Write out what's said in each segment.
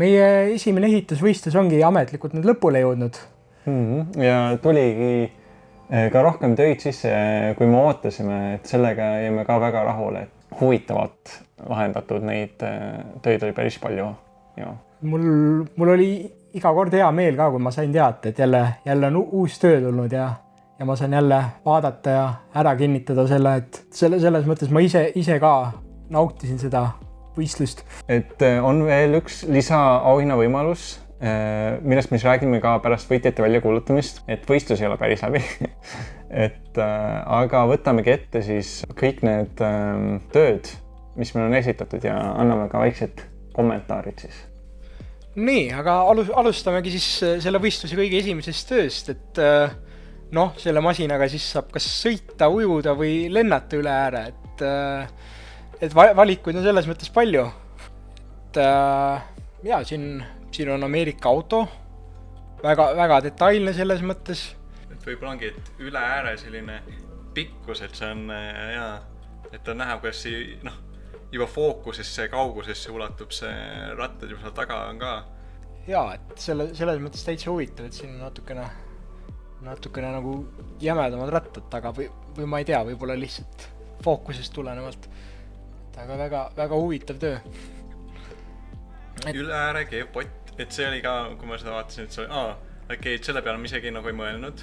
meie esimene ehitusvõistlus ongi ametlikult nüüd lõpule jõudnud. Ja tuligi ka rohkem töid sisse, kui me ootasime, et sellega jäime ka väga rahule. Huvitavalt lahendatud neid töid oli päris palju. Ja. Mul oli iga kord hea meel ka, kui ma sain teada, et jälle on uus töö tulnud ja ma saan jälle vaadata ja ära kinnitada selle, et selles mõttes ma ise ka nautisin seda võistlust. Et on veel üks lisaauhinna võimalus, millest me räägime ka pärast võitjate väljakuulutamist, et võistlus ei ole päris läbi. Aga võtamegi ette siis kõik need tööd, mis meil on esitatud ja anname ka väiksed kommentaarid siis. Nii, aga alustamegi siis selle võistluse kõige esimesest tööst, et selle masinaga siis saab kas sõita, ujuda või lennata üle ääre, et valikuid on selles mõttes palju. Siin on Ameerika auto, väga detailne selles mõttes. Et võib-olla ongi, et üle ääre selline pikkus, et see on et on näha, kuidas juba fookusesse, kaugusesse ulatub see rattad juba seal taga on ka. Jaa, et selles mõttes täitsa huvitav, et siin on natukene nagu jämedamad rattad taga või ma ei tea, võib-olla lihtsalt fookusest tulenevalt. Aga väga huvitav töö. Üle ääre keevpott, et see oli ka, kui ma seda vaatasin, et see oli, et selle peale ma isegi nagu ei mõelnud.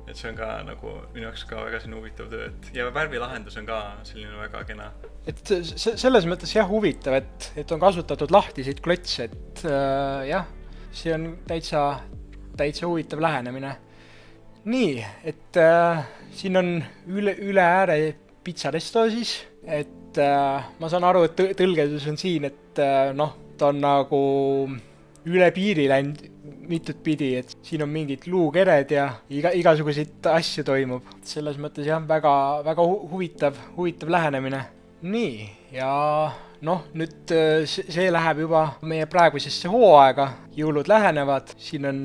Et see on ka nagu minu jaoks ka väga selline huvitav töö. Ja värvilahendus on ka selline väga kena. Et selles mõttes huvitav, et on kasutatud lahtiseid klotse, et see on täitsa huvitav lähenemine. Nii, et siin on üle ääre pizzaresto siis, et ma saan aru, et tõlgendus on siin, et ta on nagu üle piiri läinud mitut pidi, et siin on mingid luukered ja igasuguseid asju toimub. Selles mõttes väga huvitav lähenemine. Nii, ja nüüd see läheb juba meie praegusesse hooaega. Jõulud lähenevad, siin on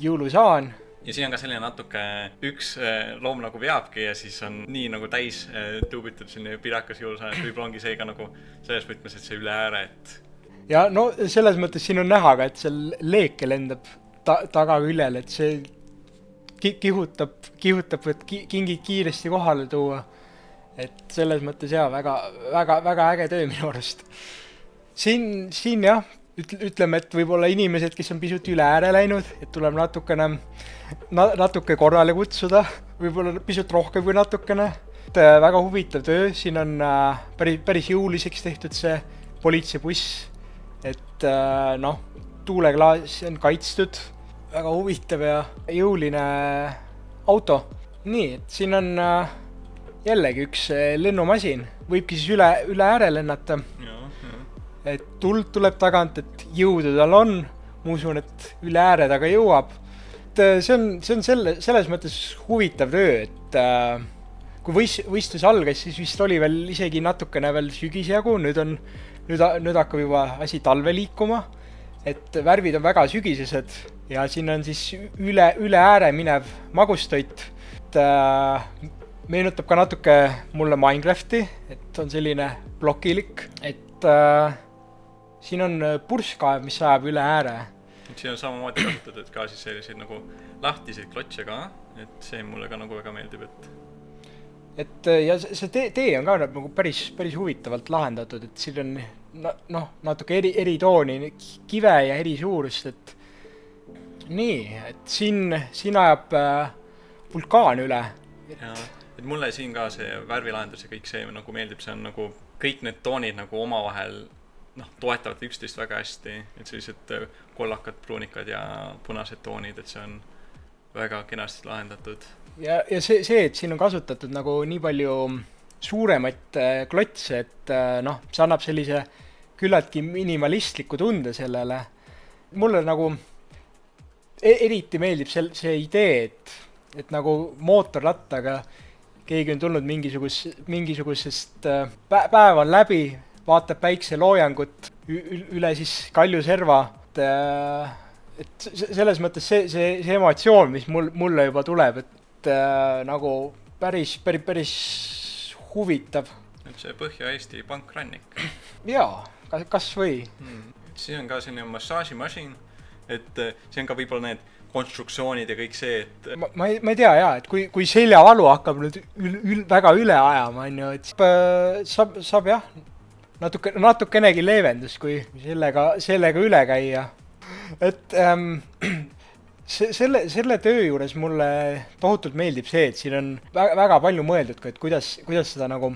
jõulusaan. Ja siin on ka selline natuke üks loom nagu veabki ja siis on nii nagu täis tuubitud selline pirakas jõulusaan, et võib-olla ongi see ka nagu selles võtmes, et see üle ääre, et ja selles mõttes siin on näha ka, et seal leeke lendab taga küljel, et see kihutab, et kingid kiiresti kohale tuua. Et selles mõttes väga äge töö minu arust. Siin ütleme, et võib-olla inimesed, kes on pisut üle ääre läinud, et tuleb natuke korrale kutsuda, võib-olla pisut rohkem kui natukene. Väga huvitav töö, siin on päris jõuliseks tehtud see politseibuss. Et tuuleklaas on kaitstud, väga huvitav ja jõuline auto. Nii, et siin on jällegi üks lennumasin, võibki siis üle ääre lennata. Et tuld tuleb tagant, et jõudu tal on, ma usun, et üle ääre taga jõuab. See on selles mõttes huvitav töö, et kui võistlus algas, siis vist oli veel isegi natukene veel sügisjagu, nüüd hakkab juba asi talve liikuma, et värvid on väga sügisesed ja siin on siis üle ääre minev magustoit. Meenutab ka natuke mulle Minecrafti, et on selline plokilik, et siin on purskkaev, mis ajab üle ääre. Siin on samamoodi kasutatud ka siis selliseid nagu lahtiseid klotse ka, et see mulle ka nagu väga meeldib, ja see tee on ka nagu päris huvitavalt lahendatud, et siin on natuke eri tooni, kive ja eri suurust, et nii, et siin ajab vulkaan üle. Et mulle siin ka see värvilahendus ja kõik see nagu meeldib, see on nagu kõik need toonid nagu omavahel toetavad üksteist väga hästi, et sellised kollakad, pruunikad ja punased toonid, et see on väga kenasti lahendatud. Ja see, et siin on kasutatud nagu nii palju suuremaid klotse, et see annab sellise küllaltki minimalistliku tunde sellele. Mulle nagu eriti meeldib see idee, et nagu mootorrattaga keegi on tulnud mingisugusest päeval läbi, vaatab päikseloojangut üle siis kaljuserva, et selles mõttes see emotsioon, mis mulle juba tuleb, et nagu päris huvitav. Et see Põhja-Eesti pankrannik. Jaa, kas või. siis on ka selline massaažimasin, et see on ka võib-olla need konstruktsioonid ja kõik see, et ma ei tea jaa, et kui seljavalu hakkab nüüd väga üle ajama, on ju, et saab jah, natukenegi leevendus, kui sellega üle käia. Et selle töö juures mulle tohutult meeldib see, et siin on väga palju mõeldud ka, et kuidas seda nagu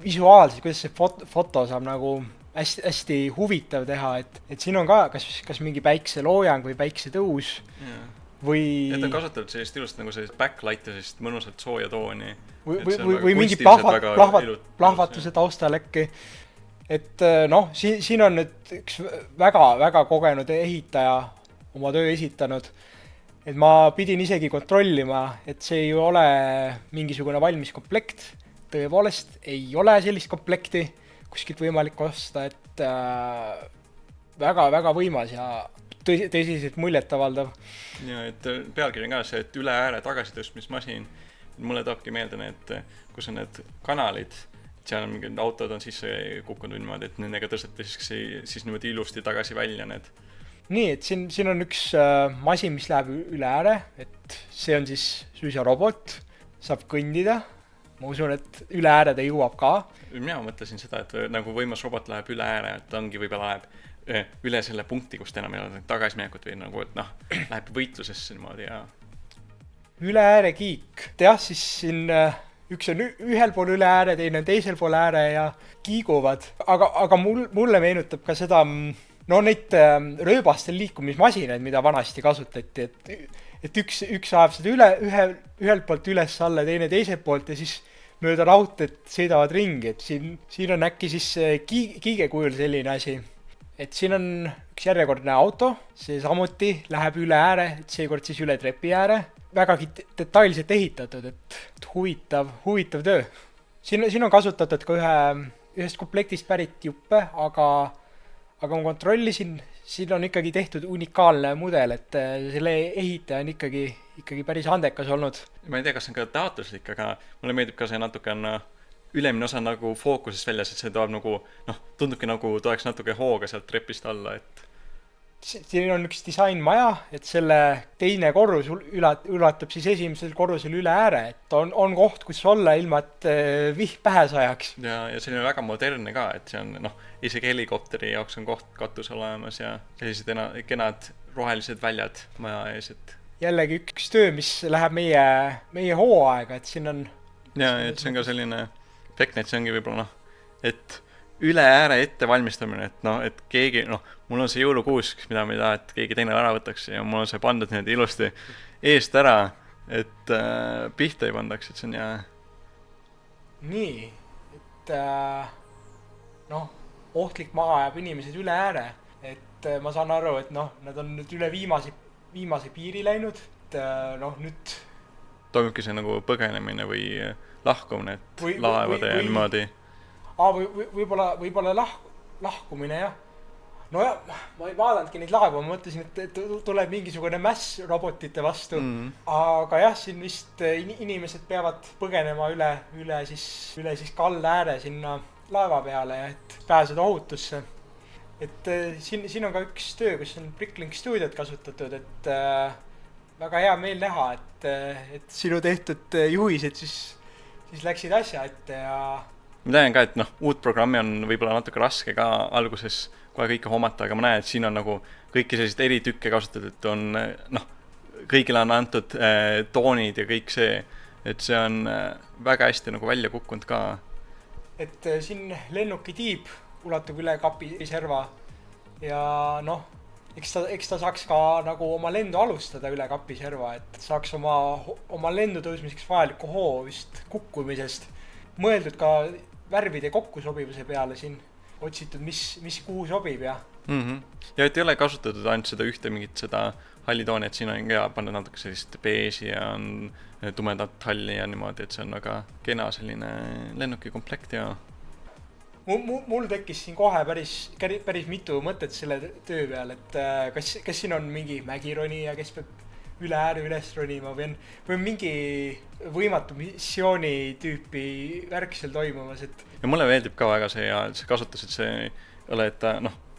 visuaalselt, kuidas see foto saab nagu hästi huvitav teha, et siin on ka kas mingi päikseloojang või päiksetõus või... Et on kasutatud sellist ilust nagu sellist backlight'i, sellist mõnusat sooja tooni. Või mingi plahvatuse taustal äkki. Et noh, siin on nüüd üks väga kogenud ehitaja oma töö esitanud, et ma pidin isegi kontrollima, et see ei ole mingisugune valmis komplekt, tõepoolest ei ole sellist komplekti kuskilt võimalik osta, et väga võimas ja tõsiselt muljetavaldav. Ja et pealkiri on ka see, et üle ääre tagasitõstmismasin. Mulle taabki meelde need, kus on need kanalid, seal on mingid autod on sisse kukkunud niimoodi, et nendega tõsteti siis niimoodi ilusti tagasi välja need. Nii, et siin on üks masin, mis läheb üle ääre, et see on siis suisa robot, saab kõndida. Ma usun, et üle ääre ta jõuab ka. Mina mõtlesin seda, et nagu võimas robot läheb üle ääre, et ongi võib-olla läheb üle selle punkti, kus ta enam ei ole tagasiminekut või nagu, et noh, läheb võitlusesse niimoodi ja... Üle ääre kiik. Jah, siis siin üks on ühel pool üle ääre, teine on teisel pool ääre ja kiiguvad. Aga mulle meenutab ka seda, no neid rööbastel liikumismasinaid, mida vanasti kasutati, et üks ajab seda ühelt poolt üles alla, teine teiselt poolt ja siis mööda raudteed sõidavad ringi, et siin on äkki siis kiige kujul selline asi. Et siin on üks järjekordne auto, see samuti läheb üle ääre, et seekord siis üle trepi ääre. Vägagi detailselt ehitatud, et huvitav töö. Siin on kasutatud ka ühest komplektist pärit juppe, aga ma kontrollisin, siin on ikkagi tehtud unikaalne mudel, et selle ehitaja on ikkagi päris andekas olnud. Ma ei tea, kas on ka taotluslik, aga mulle meeldib ka see natuke on ülemine osa nagu fookusest väljas, et see tuleb nagu, tundubki nagu tuleks natuke hooga sealt trepist alla, et siin on üks disainmaja, et selle teine korrus ulatab siis esimesel korrusel üle ääre, et on koht, kus olla ilma, et vihm pähe sajaks. Ja selline väga modernne ka, et see on, isegi helikopteri jaoks on koht katus olemas ja sellised kenad rohelised väljad maja ees, et... Jällegi üks töö, mis läheb meie hooaega, et siin on... Ja, et see on ka selline efektne, et see ongi võib-olla, et üle ääre ette valmistamine, et keegi, mul on see jõulukuus, mida ma ei taha, et keegi teine ära võtaks ja mul on see pandud need ilusti eest ära, et pihta ei pandaks, et see on hea. Nii, et ohtlik maa ajab inimesed üle ääre, et ma saan aru, et nad on nüüd üle viimase piiri läinud, et nüüd toimubki see nagu põgenemine või lahkumine, et laevade ja niimoodi. Võib-olla lahkumine, jah. No ja, ma ei vaadanudki neid laevu, ma mõtlesin, et tuleb mingisugune mäss robotite vastu. Aga jah, siin vist inimesed peavad põgenema üle siis kalla ääre sinna laeva peale, et pääseda ohutusse. Et siin on ka üks töö, kus on Bricklink stuudiot kasutatud, et väga hea meel näha, et sinu tehtud juhised siis läksid asja ette ja... Ma tean ka, et uut programmi on võib-olla natuke raske ka alguses kohe kõike hoomata, aga ma näen, et siin on nagu kõiki sellised eri tükke kasutatud, et on, kõigile on antud toonid ja kõik see, et see on väga hästi nagu välja kukkunud ka. Et siin lennuki tiib ulatub üle kapi serva ja eks ta saaks ka nagu oma lendu alustada üle kapi serva, et saaks oma lendu tõusmiseks vajaliku hoo vist kukkumisest. Mõeldud ka värvide kokkusobivuse peale siin, otsitud, mis kuhu sobib ja... Ja et ei ole kasutatud ainult seda ühte mingit seda hallitooni, et siin on ka pannud natuke sellist beeži ja on tumedat halli ja niimoodi, et see on väga kena selline lennuki komplekt ja... Mul tekkis siin kohe päris mitu mõtet selle töö peal, et kas siin on mingi mägironija, kes peab üle ääre üles ronima või on mingi võimatu missiooni tüüpi värk seal toimumas, et... Ja mulle meeldib ka väga see ja see kasutus, et see ei ole, et ta,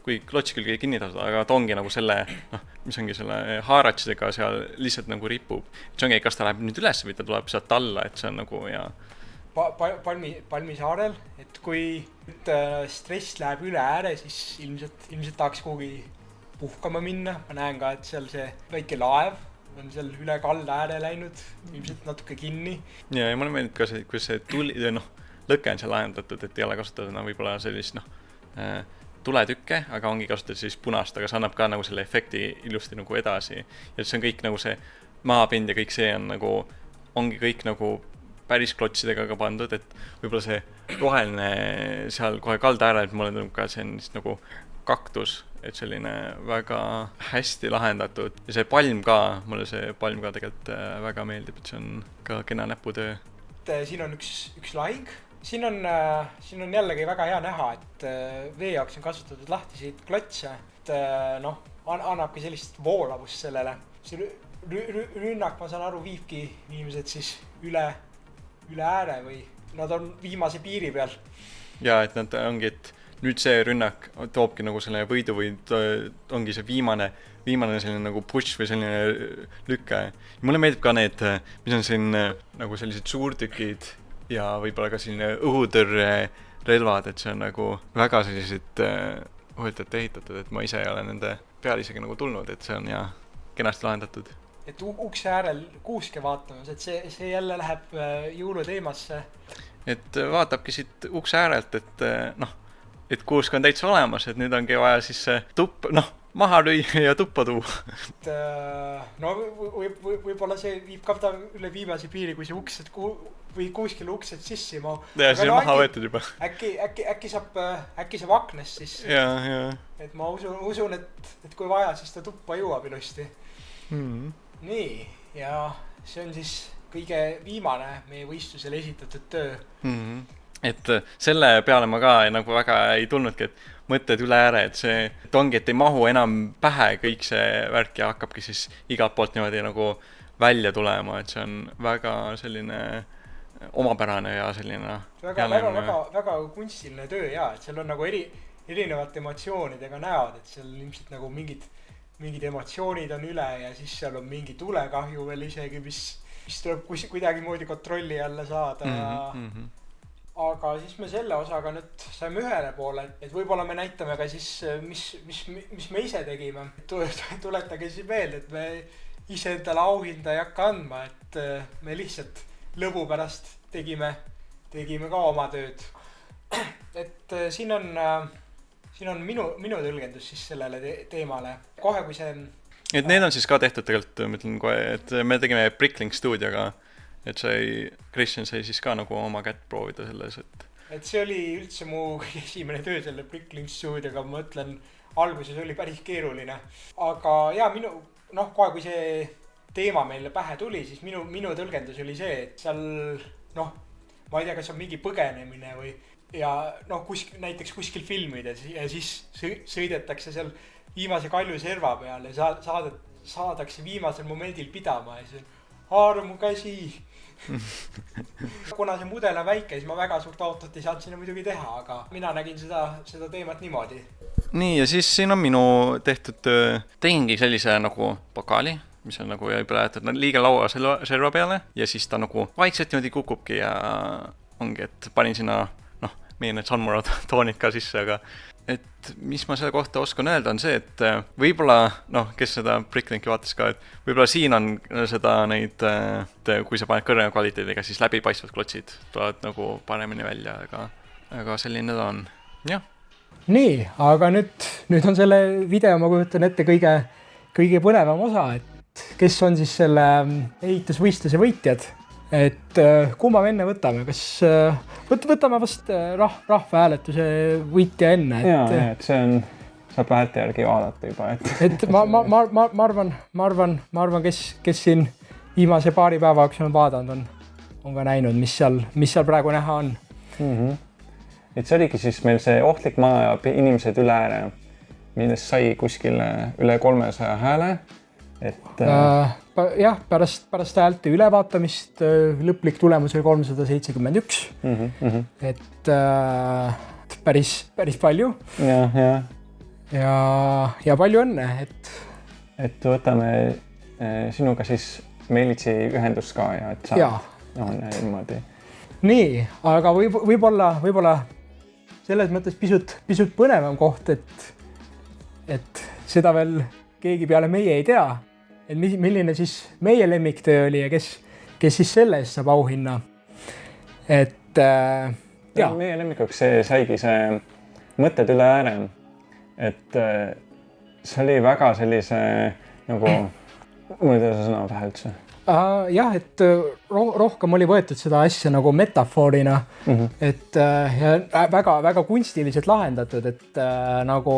kui klotsi külge kinni tasada, aga ta ongi nagu selle, noh, mis ongi selle haaratsidega seal lihtsalt nagu ripub. See ongi, kas ta läheb nüüd üles või ta tuleb sealt alla, et see on nagu ja Palmi saarel, et kui stress läheb üle ääre, siis ilmselt tahaks kuhugi puhkama minna. Ma näen ka, et seal see väike laev on seal üle kalda ääre läinud, ilmselt natuke kinni. Ja mulle meeldib ka see, kui see lõke on seal lahendatud, et ei ole kasutada võib-olla sellist tuletükke, aga ongi kasutatud siis punast, aga see annab ka nagu selle efekti ilusti nagu edasi. Ja see on kõik nagu see maapind ja kõik see on nagu, ongi kõik nagu päris klotsidega ka pandud, et võib-olla see roheline seal kohe kalda äärel, et mulle tundub ka, et see on nagu kaktus, et selline väga hästi lahendatud. Ja see palm ka, mulle see palm ka tegelikult väga meeldib, et see on ka kena näputöö. Siin on üks lahing. Siin on jällegi väga hea näha, et vee jaoks on kasutatud lahtiseid klotse, et annabki sellist voolavust sellele. See rünnak, ma saan aru, viibki inimesed siis üle ääre või nad on viimase piiri peal. Ja, et nad ongi, et nüüd see rünnak toobki nagu selle võidu või ongi see viimane selline nagu push või selline lükke. Mulle meeldib ka need, mis on siin nagu sellised suurtükid ja võib-olla ka selline õhutõrre relvad, et see on nagu väga sellised huvitavalt ehitatud, et ma ise ei ole nende peale isegi nagu tulnud, et see on ja kenasti lahendatud. Et ukse äärel kuuske vaatamas, et see jälle läheb jõuluteemasse. Et vaatabki siit ukse äärelt, et kuusk on täitsa olemas, et nüüd ongi vaja siis maha lüüa ja tuppa tuua. Võib-olla see viib ka üle viimase piiri, kui see uksed või kuskil uksed sissi mahu. Ja siis on maha võetud juba. Äkki saab aknest siis. Ja. Et ma usun, et kui vaja, siis ta tuppa jõuab ilusti. Nii, ja see on siis kõige viimane meie võistlusel esitatud töö. Et selle peale ma ka nagu väga ei tulnudki, et mõtted üle ääre, et see ongi, et ei mahu enam pähe kõik see värk ja hakkabki siis igalt poolt niimoodi nagu välja tulema, et see on väga selline omapärane ja selline väga kunstiline töö ja, et seal on nagu erinevate emotsioonidega näod, et seal ilmselt nagu mingid emotsioonid on üle ja siis seal on mingi tulekahju veel isegi, mis tuleb kuidagi moodi kontrolli alla saada. Aga siis me selle osaga nüüd saime ühele poole, et võib-olla me näitame ka siis, mis me ise tegime. Tuletage siis meelde, et me ise endale auhinda ei hakka andma, et me lihtsalt lõbu pärast tegime ka oma tööd. Et siin on minu tõlgendus siis sellele teemale. Kohe kui see... Et need on siis ka tehtud tegelikult, ma ütlen kohe, et me tegime Bricklink stuudioga, et Christian sai siis ka nagu oma kätt proovida selles, et see oli üldse mu esimene töö selle Bricklink stuudioga, ma mõtlen, alguses oli päris keeruline. Aga ja kohe kui see teema meile pähe tuli, siis minu tõlgendus oli see, et seal, ma ei tea, kas on mingi põgenemine või ja näiteks kuskil filmides ja siis sõidetakse seal viimase kalju serva peal ja saadakse viimasel momendil pidama ja siis haara mu käsi. Kuna see mudel on väike, siis ma väga suurt autot ei saanud sinna muidugi teha, aga mina nägin seda teemat niimoodi. Nii, ja siis siin on minu tehtud tegingi sellise nagu pokaali, mis on nagu juba jäetud liiga laua serva peale ja siis ta nagu vaikselt niimoodi kukubki ja ongi, et panin sinna meie need Sunmora toonid ka sisse, aga et mis ma selle kohta oskan öelda on see, et võib-olla, kes seda Bricklinki vaatas ka, et võib-olla siin on seda neid, kui sa paned kõrgema kvaliteediga, siis läbipaistvad klotsid tulevad nagu paremini välja, aga selline ta on, jah. Nii, aga nüüd on selle video, ma kujutan ette kõige põnevam osa, et kes on siis selle ehitusvõistluse võitjad. Et kumma me enne võtame, kas võtame vast rahvahääletuse võitja enne? Ja, et see on, saab häälte järgi vaadata juba. Et ma arvan, kes siin viimase paari päeva jooksul on vaadanud, on ka näinud, mis seal praegu näha on. Et see oligi siis meil see ohtlik maa ja inimesed üle ääre, millest sai kuskil üle 300 hääle. Jah, pärast häälte ülevaatamist lõplik tulemus oli 371. Et päris palju. Ja. ja palju õnne, et võtame sinuga siis Meelitsi ühendust ka ja et saab on niimoodi. Nii, aga võib-olla selles mõttes pisut põnevam koht, et seda veel keegi peale meie ei tea, et milline siis meie lemmiktöö oli ja kes siis selle eest saab auhinna. Et meie lemmikuks see saigi see Mõtted üle ääre, et see oli väga sellise nagu, mul ei tea see sõna pähe üldse. Jah, et rohkem oli võetud seda asja nagu metafoorina, et ja väga kunstiliselt lahendatud, et nagu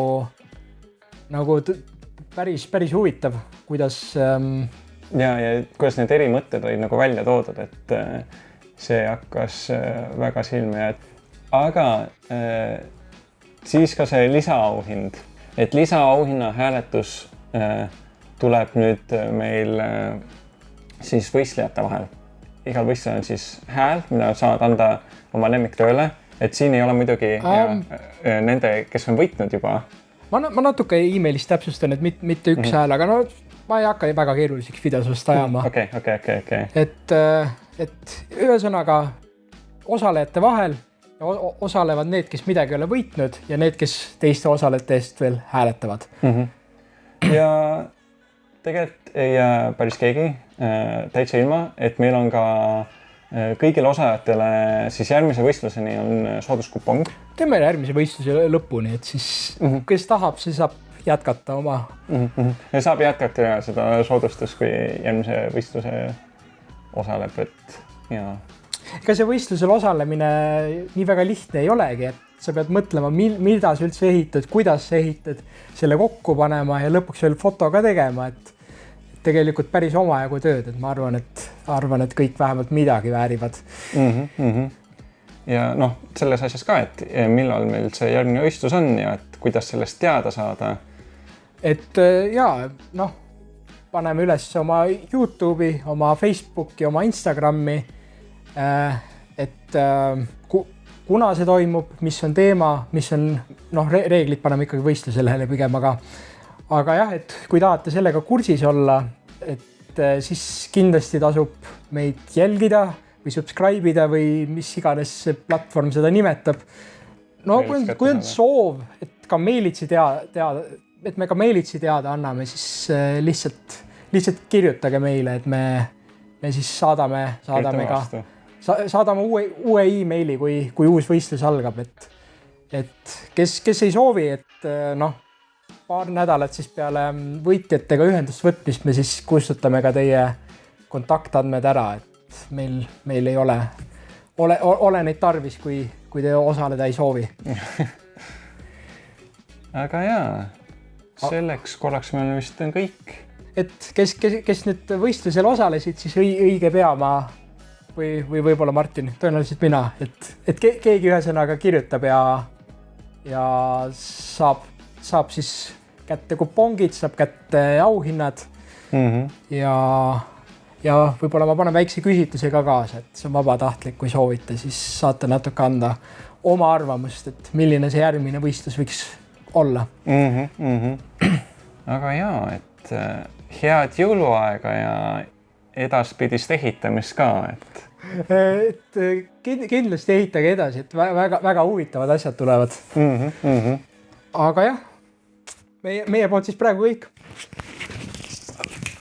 päris huvitav, kuidas ja kuidas need eri mõtted olid nagu välja toodud, et see hakkas väga silme, aga siis ka see lisaauhind, et lisaauhinna hääletus tuleb nüüd meil siis võistlejate vahel. Igal võistlejal on siis hääl, mida saavad anda oma lemmiktööle, et siin ei ole muidugi nende, kes on võitnud juba. Ma natuke e-mailis täpsustan, et mitte üks hääl, aga no ma ei hakka väga keeruliseks videosest ajama. Okay. Et ühesõnaga osalejate vahel osalevad need, kes midagi ei ole võitnud ja need, kes teiste osalejate eest veel hääletavad. Ja tegelikult ei jää päris keegi täitsa ilma, et meil on ka kõigile osalejatele siis järgmise võistluseni on sooduskupong. Teeme järgmise võistluse lõpuni, et siis kes tahab, see saab jätkata oma. Ja saab jätkata seda soodustust, kui järgmise võistluse osaleb, et ja. Ega see võistlusel osalemine nii väga lihtne ei olegi, et sa pead mõtlema, mida sa üldse ehitad, kuidas sa ehitad, selle kokku panema ja lõpuks veel foto ka tegema, et tegelikult päris omajagu tööd, et ma arvan, et kõik vähemalt midagi väärivad. Ja noh, selles asjas ka, et millal meil see järgmine võistlus on ja et kuidas sellest teada saada. Et noh, paneme üles oma YouTube'i, oma Facebooki, oma Instagrami, et kuna see toimub, mis on teema, mis on, reeglid paneme ikkagi võistluselehele pigem, aga jah, et kui tahate sellega kursis olla, et siis kindlasti tasub meid jälgida või subscribe ida või mis iganes see platvorm seda nimetab. No kui on soov, et ka Meelitsi et me ka Meelitsi teada anname, siis lihtsalt kirjutage meile, et me siis saadame uue e-maili, kui uus võistlus algab, et kes ei soovi, et paar nädalat siis peale võitjatega ühendust võtmist me siis kustutame ka teie kontaktandmed ära, et meil ei ole neid tarvis, kui te osaleda ei soovi. Aga jaa, selleks korraks meil vist on kõik. Et kes nüüd võistlusel osalesid, siis õige pea ma või võib-olla Martin, tõenäoliselt mina, et keegi ühesõnaga kirjutab ja saab siis kätte kupongid, saab kätte auhinnad ja võib-olla ma panen väikse küsitluse ka kaasa, et see on vabatahtlik, kui soovite, siis saate natuke anda oma arvamust, et milline see järgmine võistlus võiks olla. Aga jaa, et head jõuluaega ja edaspidist ehitamist ka, et kindlasti ehitage edasi, et väga huvitavad asjad tulevad. Aga jah, meie poolt siis praegu kõik.